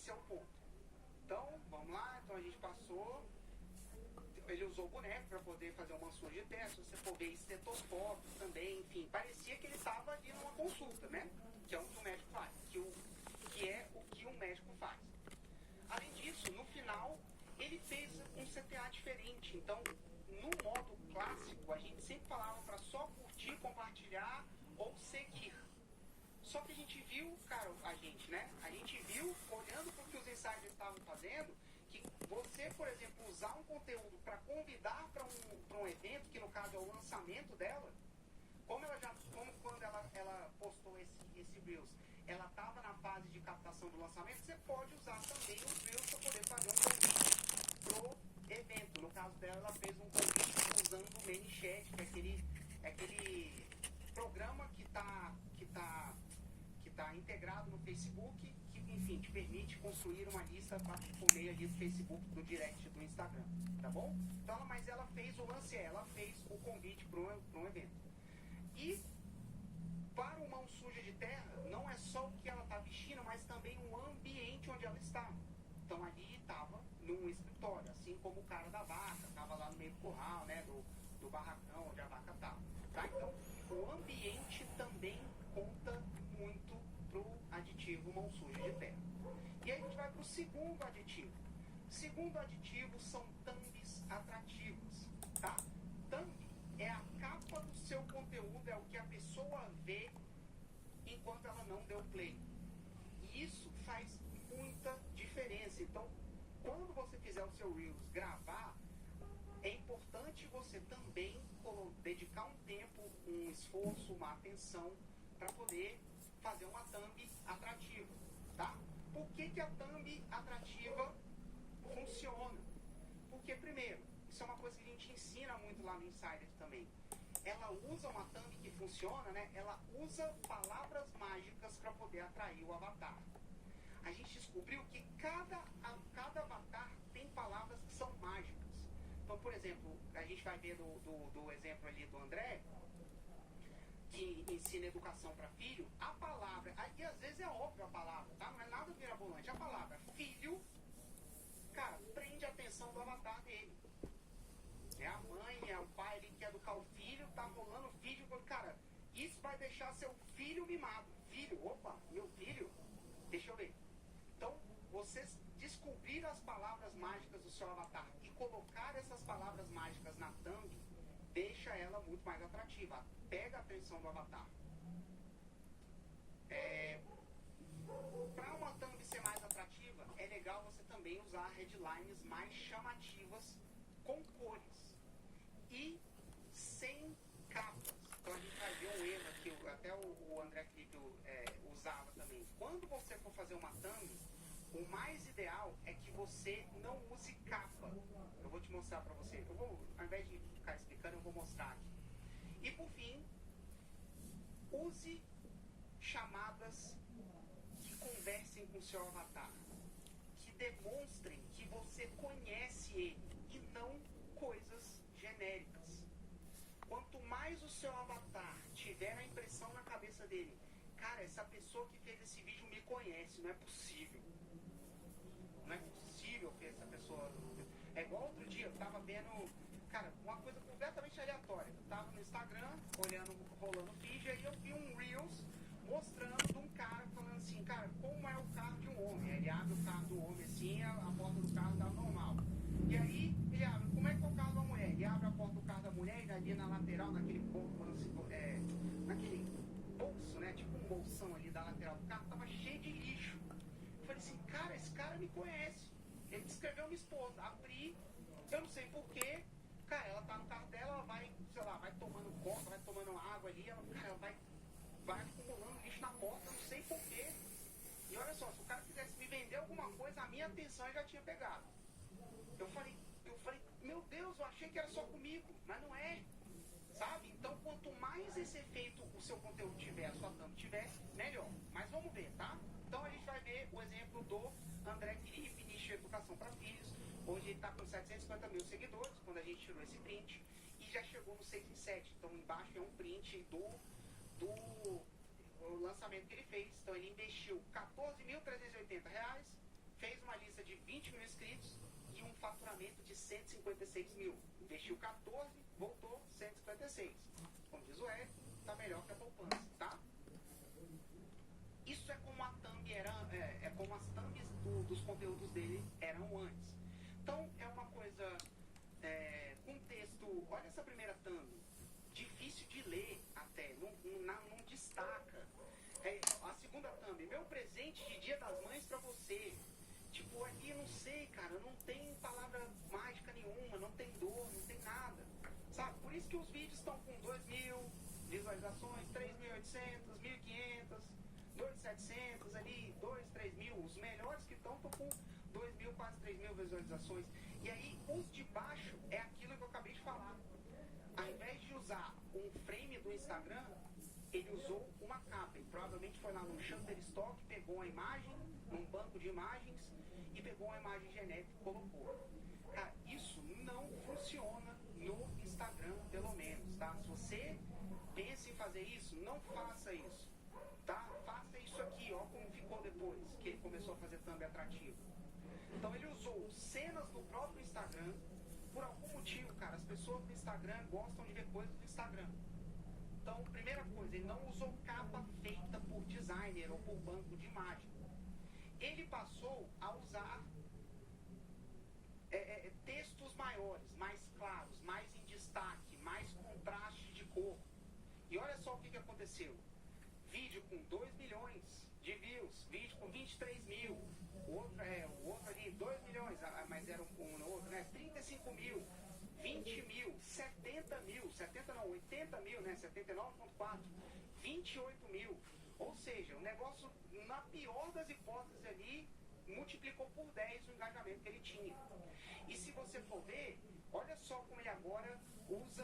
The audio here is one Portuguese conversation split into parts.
esse é o ponto. Então, vamos lá, então a gente passou, ele usou o boneco para poder fazer uma surra de teste, você for ver estetoscópio também, enfim, parecia que ele estava ali numa consulta, né? Que é o que o médico faz, que é o que um médico faz. Além disso, no final, ele fez um CTA diferente. Então, no modo clássico, a gente sempre falava para só curtir, compartilhar ou seguir. Só que a gente viu, cara, a gente viu, olhando para o que os insiders estavam fazendo, que você, por exemplo, usar um conteúdo para convidar para um evento, que no caso é o lançamento dela, como quando ela postou esse Reels, ela estava na fase de captação do lançamento, você pode usar também os Reels para poder fazer um convite pro evento. No caso dela, ela fez um convite usando o ManyChat, que é aquele programa que está integrado no Facebook, que, enfim, te permite construir uma lista por meio ali do Facebook, do direct do Instagram, tá bom? Então, mas ela fez o lance, ela fez o convite para um evento. E para o Mão Suja de Terra, não é só o que ela está vestindo, mas também o ambiente onde ela está. Então ali estava num escritório, assim como o cara da vaca, estava lá no meio do curral, né, do barracão onde a vaca estava. Tá? Então, o ambiente também conta muito pro aditivo Mão Suja de Terra. E aí a gente vai para o segundo aditivo. O segundo aditivo são thumbs atrativos, tá? Thumb é a capa do seu conteúdo, é o que a pessoa vê enquanto ela não deu play. E isso faz muita diferença. Então, quando você fizer o seu Reels gravar, é importante você também dedicar um tempo, um esforço, uma atenção para poder fazer uma thumb atrativa, tá? Por que a thumb atrativa funciona? Porque, primeiro, isso é uma coisa que a gente ensina muito lá no Insider também. Ela usa uma thumb que funciona, né? Ela usa palavras mágicas para poder atrair o avatar. A gente descobriu que cada avatar tem palavras que são mágicas. Então, por exemplo, a gente vai ver do exemplo ali do André, que ensina educação para filho, a palavra, e às vezes é óbvio a palavra, tá? Não é nada mirabolante. A palavra filho, cara, prende a atenção do avatar dele. É a mãe, é o pai, ele quer educar o filho, tá rolando o vídeo, cara, isso vai deixar seu filho mimado. Filho, opa, meu filho, deixa eu ver. Então, vocês descobrir as palavras mágicas do seu avatar e colocar essas palavras mágicas na thumb, deixa ela muito mais atrativa, pega a atenção do avatar. Para uma thumb ser mais atrativa, é legal você também usar headlines mais chamativas com cores e sem capas. Então a gente vai ver um erro que até o André Felipe usava também. Quando você for fazer uma thumb, o mais ideal é que você não use capa. Eu vou te mostrar para você. Ao invés de ficar explicando, eu vou mostrar aqui. E por fim, use chamadas que conversem com o seu avatar, que demonstrem que você conhece ele e não coisas genéricas. Quanto mais o seu avatar tiver a impressão na cabeça dele, cara, essa pessoa que fez esse vídeo me conhece, não é possível. Não é possível que essa pessoa... É igual outro dia, eu tava vendo, cara, uma coisa completamente aleatória. Eu tava no Instagram, rolando o vídeo, aí eu vi um Reels mostrando de um cara falando assim, cara, como é o carro de um homem. Aí ele abre o carro do homem assim, a porta do carro tá normal. E aí ele abre, como é que é o carro da mulher? Ele abre a porta do carro da mulher e ali na lateral, naquele bolso, né? Tipo um bolsão ali da lateral do carro, tava cheio de lixo. Eu falei assim, cara, esse cara me conhece. Ele descreveu minha esposa. Abri, eu não sei porquê. Cara, ela tá no carro dela, ela vai, sei lá, vai tomando conta, vai tomando água ali, ela vai acumulando lixo na porta, não sei porquê. E olha só, se o cara quisesse me vender alguma coisa, a minha atenção já tinha pegado. Eu falei, meu Deus, eu achei que era só comigo, mas não é. Sabe? Então, quanto mais esse efeito o seu conteúdo tiver, a sua thumb tiver, melhor. Mas vamos ver, tá? Então, a gente vai ver o exemplo do André Felipe, nicho de educação para filhos. Hoje ele está com 750 mil seguidores, quando a gente tirou esse print, e já chegou no 6 em 7. Então, embaixo é um print do lançamento que ele fez. Então, ele investiu R$ 14.380, fez uma lista de 20 mil inscritos e um faturamento de 156 mil. Investiu 14, voltou 156. Como diz o Eric, tá melhor que a poupança, tá? Isso é como a thumb era, é como as thumbs dos conteúdos dele eram antes. Então, é uma coisa com texto. Olha essa primeira thumb. Difícil de ler até, não destaca. A segunda thumb, meu presente de Dia das Mães pra você. Tipo, aqui não sei, cara, não tem palavra mágica nenhuma, não tem dor, não tem nada. Sabe? Por isso que os vídeos estão com 2.000 visualizações, 3.800, 1.500, 2.700 ali, 2, 3.000. Os melhores que estão com 2.000, quase 3.000 visualizações. E aí, os de baixo é aquilo que eu acabei de falar. Ao invés de usar um frame do Instagram, ele usou uma capa. Ele provavelmente foi lá no Shutterstock, pegou uma imagem, num banco de imagens, e pegou uma imagem genérica e colocou. Cara, isso não funciona no Instagram, pelo menos, tá? Se você pensa em fazer isso, não faça isso, tá? Faça isso aqui, ó, como ficou depois que ele começou a fazer thumb atrativo. Então ele usou cenas do próprio Instagram. Por algum motivo, cara, as pessoas do Instagram gostam de ver coisas do Instagram. Então, primeira coisa, ele não usou capa feita por designer ou por banco de imagem. Ele passou a usar textos maiores, mais claros, mais em destaque, mais contraste de cor. E olha só o que aconteceu. Vídeo com 2 milhões de views, vídeo com 23 mil, o outro ali 2 milhões, mas era um outro, né? 35 mil, 20 mil, 70 mil, 70 não, 80 mil, né? 79,4, 28 mil. Ou seja, o negócio, na pior das hipóteses ali, multiplicou por 10 o engajamento que ele tinha. E se você for ver, olha só como ele agora usa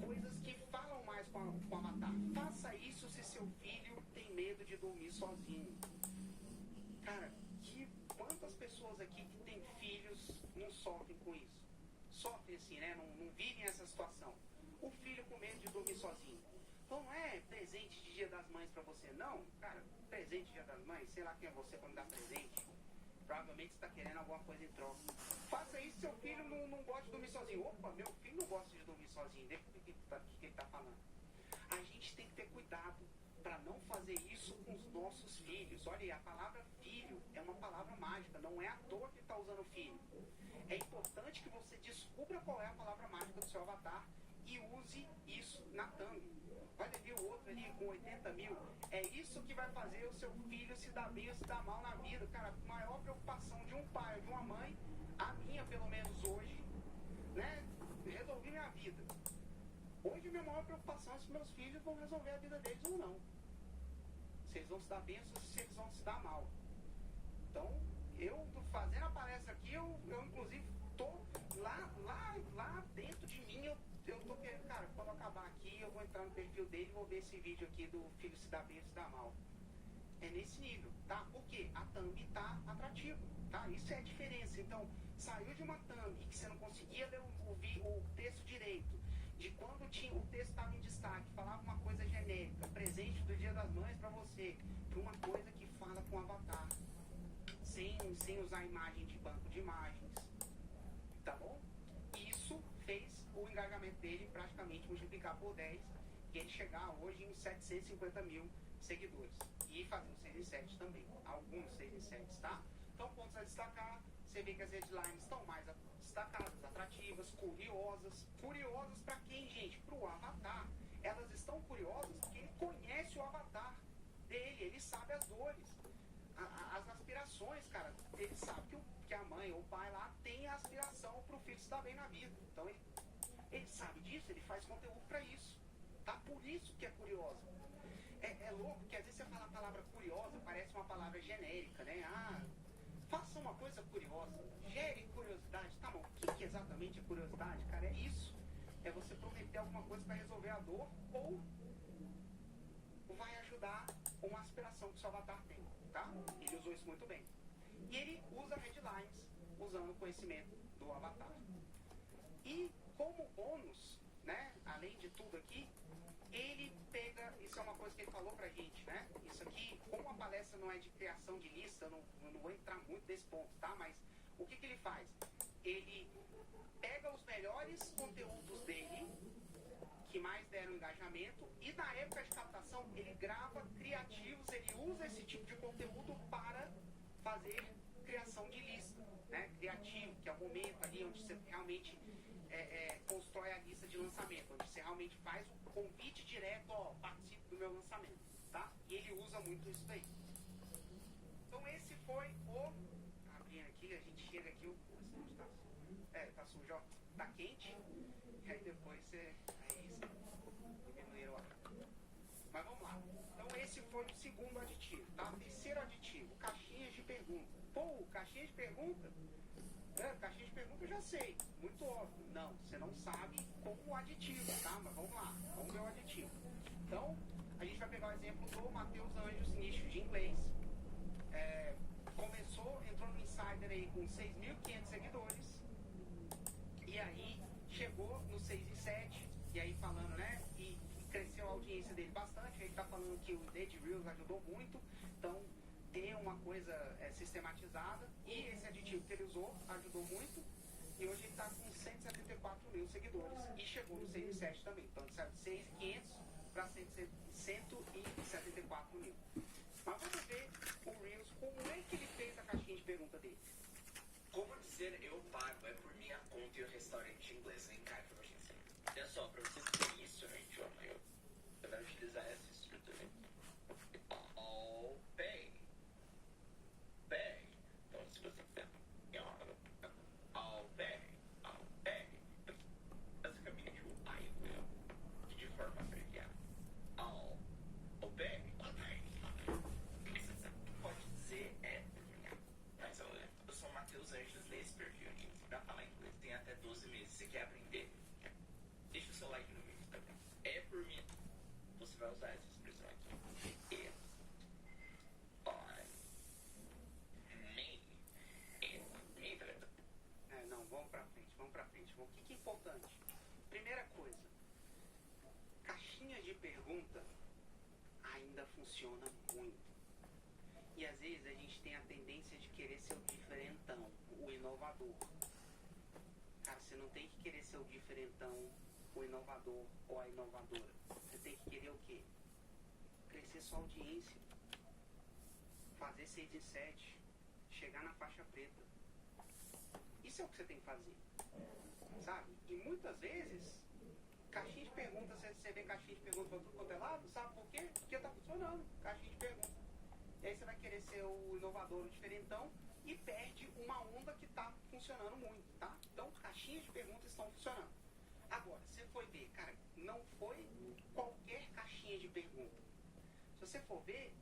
coisas que falam mais com o avatar. Faça isso se seu filho tem medo de dormir sozinho. Cara, quantas pessoas aqui que têm filhos não sofrem com isso? Sofrem assim, né? Não vivem essa situação. O filho com medo de dormir sozinho. Então não é presente de Dia das Mães pra você, não. Cara, presente de Dia das Mães, sei lá quem é você quando dá presente. Provavelmente você está querendo alguma coisa em troca. Faça isso, seu filho não gosta de dormir sozinho. Opa, meu filho não gosta de dormir sozinho. Deixa eu ver o que ele está falando. A gente tem que ter cuidado para não fazer isso com os nossos filhos. Olha aí, a palavra filho é uma palavra mágica. Não é à toa que está usando filho. É importante que você descubra qual é a palavra mágica do seu avatar e use isso na thumb. Olha ali o outro ali com 80 mil. É isso que vai fazer o seu filho se dar bem ou se dar mal na vida. Cara, a maior preocupação de um pai ou de uma mãe, a minha pelo menos hoje, né? Resolvi minha vida. Hoje minha maior preocupação é se meus filhos vão resolver a vida deles ou não. Se eles vão se dar bem ou se eles vão se dar mal. Então, eu fazendo a palestra aqui, eu inclusive tô lá dentro de mim, eu tô querendo, cara, quando acabar aqui, eu vou entrar no perfil dele e vou ver esse vídeo aqui do filho se dá bem ou se dá mal. É nesse nível, tá? Porque a thumb tá atrativa, tá? Isso é a diferença. Então, saiu de uma thumb que você não conseguia ler o texto direito, de quando o texto estava em destaque, falava uma coisa genérica, presente do Dia das Mães pra você, pra uma coisa que fala com avatar, sem usar imagem de banco de imagens, tá bom? Isso fez o engajamento dele praticamente multiplicar por 10 e ele chegar hoje em 750 mil seguidores. E fazendo 6 em 7 também, alguns 6 em 7, tá? Então, pontos a destacar, você vê que as headlines estão mais destacadas, atrativas, curiosas. Curiosas para quem, gente? Para o avatar. Elas estão curiosas porque ele conhece o avatar dele, ele sabe as dores, as aspirações, cara. Ele sabe que a mãe ou o pai lá tem a aspiração para o filho se dar bem na vida. Então, ele sabe disso, ele faz conteúdo para isso, tá? Por isso que é curioso. É louco que às vezes você fala a palavra curiosa, parece uma palavra genérica, né? Ah, faça uma coisa curiosa, gere curiosidade. Tá bom, o que exatamente é curiosidade, cara? É isso. É você prometer alguma coisa para resolver a dor ou vai ajudar uma aspiração que o seu avatar tem, tá? Ele usou isso muito bem. E ele usa headlines usando o conhecimento do avatar. E como bônus, né, além de tudo aqui, ele pega, isso é uma coisa que ele falou pra gente, né? Isso aqui, como a palestra não é de criação de lista, eu não vou entrar muito nesse ponto, tá? Mas o que ele faz? Ele pega os melhores conteúdos dele, que mais deram engajamento, e na época de captação ele grava criativos, ele usa esse tipo de conteúdo para fazer criação de lista, né? Criativo, que é o momento ali onde você realmente constrói a lista de lançamento, onde você realmente faz o convite direto, ó, participe do meu lançamento, tá? E ele usa muito isso daí. Então esse foi o... Abrindo aqui, a gente chega aqui, tá sujo, ó, tá quente, e aí depois você... diminuíram a... Mas vamos lá. Então esse foi o segundo aditivo, tá? Terceiro aditivo, caixinhas de pergunta. Pô, caixinha de pergunta? Caixinha de pergunta eu já sei, muito óbvio. Não, você não sabe como o aditivo, tá? Mas vamos lá, vamos ver o aditivo. Então, a gente vai pegar o exemplo do Matheus Anjos, nicho de inglês. Entrou no Insider aí com 6.500 seguidores. E aí, chegou no 6 e 7, e aí falando, né? E cresceu a audiência dele bastante. Ele tá falando que o Dead Reels ajudou muito. Então, ter uma coisa sistematizada, e esse aditivo que ele usou ajudou muito, e hoje ele está com 174 mil seguidores e chegou no 6 e 7 também, então ele saiu de 6.500 para 174 mil. Mas vamos ver o Reels, como é que ele fez a caixinha de pergunta dele. Como dizer eu pago é por minha conta e o restaurante inglês em Cairo, gente. É só para você ter isso no idioma, eu vou utilizar essa estrutura. All pay. Então, se você quiser, all pay. Basicamente, o I will, de forma abreviada. All pay. Pode dizer mas eu sou Matheus Anjos nesse perfil aqui. Pra falar inglês, tem até 12 meses. Você quer aprender? Deixa o seu like no vídeo também. É por mim. Você vai usar essa expressão aqui. Não, vamos pra frente. O que é importante? Primeira coisa, caixinha de pergunta ainda funciona muito. E às vezes a gente tem a tendência de querer ser o diferentão, o inovador. Cara, você não tem que querer ser o diferentão, o inovador ou a inovadora. Você tem que querer o quê? Crescer sua audiência, fazer 6 e 7, chegar na faixa preta. Isso é o que você tem que fazer, sabe? E muitas vezes, caixinha de perguntas, você vê caixinha de perguntas para tudo quanto é lado, sabe por quê? Porque tá funcionando, caixinha de perguntas. E aí você vai querer ser o inovador, o diferentão, e perde uma onda que tá funcionando muito, tá? Então, caixinhas de perguntas estão funcionando. Agora, você foi ver, cara, não foi qualquer caixinha de pergunta. Se você for ver,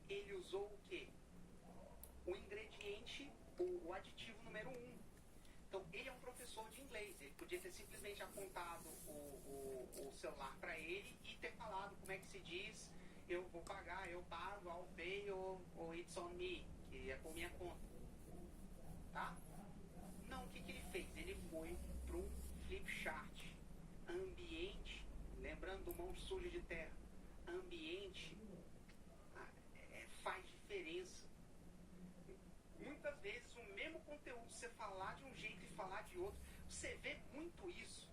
ele usou o quê? O ingrediente, o aditivo número 1. Então, ele é um professor de inglês. Ele podia ter simplesmente apontado o celular para ele e ter falado como é que se diz, eu vou pagar, eu pago, I'll pay ou it's on me, que é por minha conta. Tá? Não, o que ele fez? Ele foi para um flip chart. Ambiente, lembrando do mão suja de terra, ambiente faz diferença. Muitas vezes o mesmo conteúdo, você falar de um jeito e falar de outro, você vê muito isso,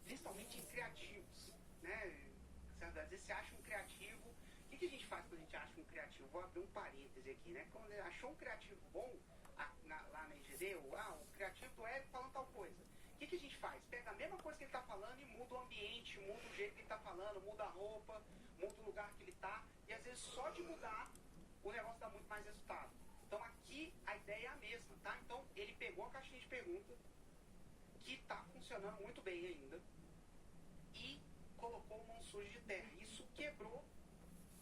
principalmente em criativos, né? Às vezes você acha um criativo, o que a gente faz quando a gente acha um criativo? Vou abrir um parêntese aqui, né? Quando achou um criativo bom, lá na IGD, o criativo do Eric falando tal coisa. O que a gente faz? Pega a mesma coisa que ele está falando e muda o ambiente, muda o jeito que ele está falando, muda a roupa, muda o lugar que ele está, e às vezes só de mudar o negócio dá muito mais resultado. Então aqui a ideia é a mesma, tá? Então ele pegou a caixinha de pergunta, que está funcionando muito bem ainda, e colocou o mão suja de terra. Isso quebrou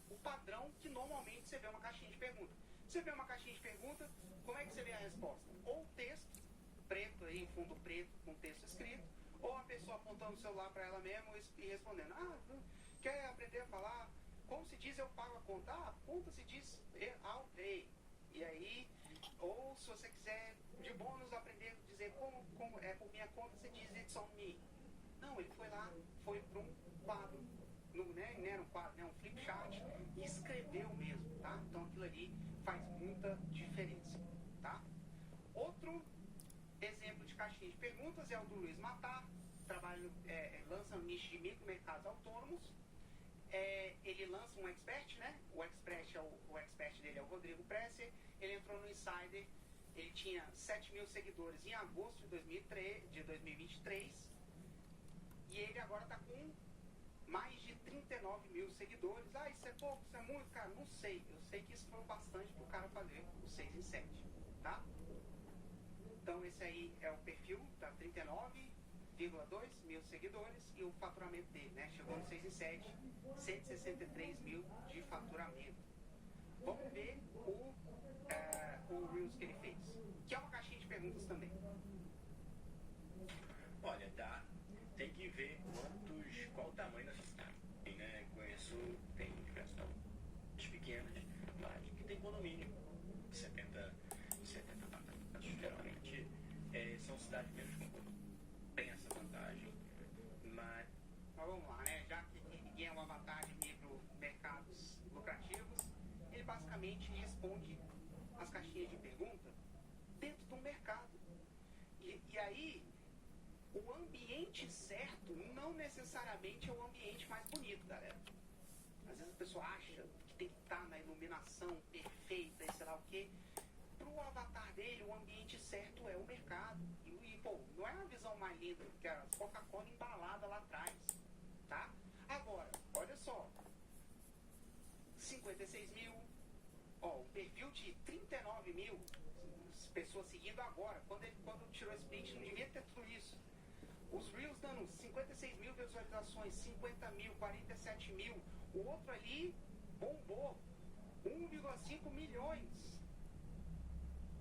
o padrão que normalmente você vê uma caixinha de pergunta. Você vê uma caixinha de pergunta, como é que você vê a resposta? Ou texto, preto aí, fundo preto, com texto escrito, ou a pessoa apontando o celular para ela mesma e respondendo, quer aprender a falar? Como se diz eu pago a conta? Conta se diz I'll pay. E aí, ou se você quiser de bônus aprender a dizer como é por minha conta, você diz it's on me. Não, ele foi lá, foi para um quadro, não era um quadro, né, um flip chart, e escreveu mesmo, tá? Então aquilo ali faz muita diferença, tá? Outro exemplo de caixinha de perguntas é o do Luiz Matar, lança um nicho de micromercados autônomos. Ele lança um expert, né? O expert dele é o Rodrigo Presser. Ele entrou no Insider, ele tinha 7 mil seguidores em agosto de 2023 e ele agora está com mais de 39 mil seguidores. Isso é pouco, isso é muito, cara? Não sei. Eu sei que isso foi bastante para o cara fazer o 6 em 7, tá? Então esse aí é o perfil, tá? 39,2 mil seguidores e o faturamento dele, né? Chegou no 6 em 7, 163 mil de faturamento. Vamos ver o Reels que ele fez, que é uma caixinha de perguntas também. Olha, tem que ver qual o tamanho da cidade, né? Conheço, tem diversos tamanhos pequenos, mas que tem condomínio, 70 apartamentos, geralmente são cidades menos com condomínio. Tem essa vantagem, mas vamos lá, né? Já que ninguém é um avatar de micromercados lucrativos, ele basicamente responde as caixinhas de pergunta dentro do mercado. E aí, o ambiente certo não necessariamente é o ambiente mais bonito, galera. Às vezes a pessoa acha que tem que estar na iluminação perfeita e sei lá o quê. Pro avatar dele, o ambiente certo é o mercado. Pô, não é a visão mais linda que a Coca-Cola embalada lá atrás, tá? Agora, olha só. 56 mil, um perfil de 39 mil pessoas seguindo agora. Quando tirou esse print, não devia ter tudo isso. Os Reels dando 56 mil visualizações, 50 mil, 47 mil. O outro ali bombou 1,5 milhões.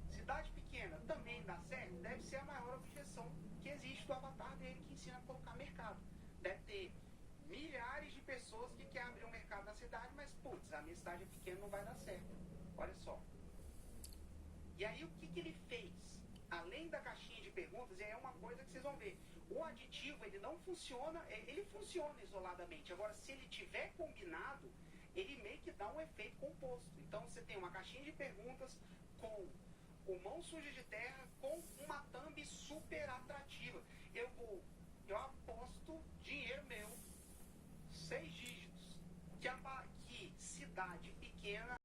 Cidade pequena também dá certo? Deve ser a maior objeção que existe do avatar dele, que ensina a colocar mercado. Deve ter milhares de pessoas que querem abrir um mercado na cidade, mas, putz, a minha cidade é pequena, não vai dar certo. Olha só. E aí, o que ele fez? Além da caixinha de perguntas, é uma coisa que vocês vão ver. O aditivo, ele não funciona, ele funciona isoladamente. Agora, se ele tiver combinado, ele meio que dá um efeito composto. Então, você tem uma caixinha de perguntas com o mão suja de terra, com uma thumb super atrativa. Eu aposto dinheiro meu, 6 dígitos, que cidade pequena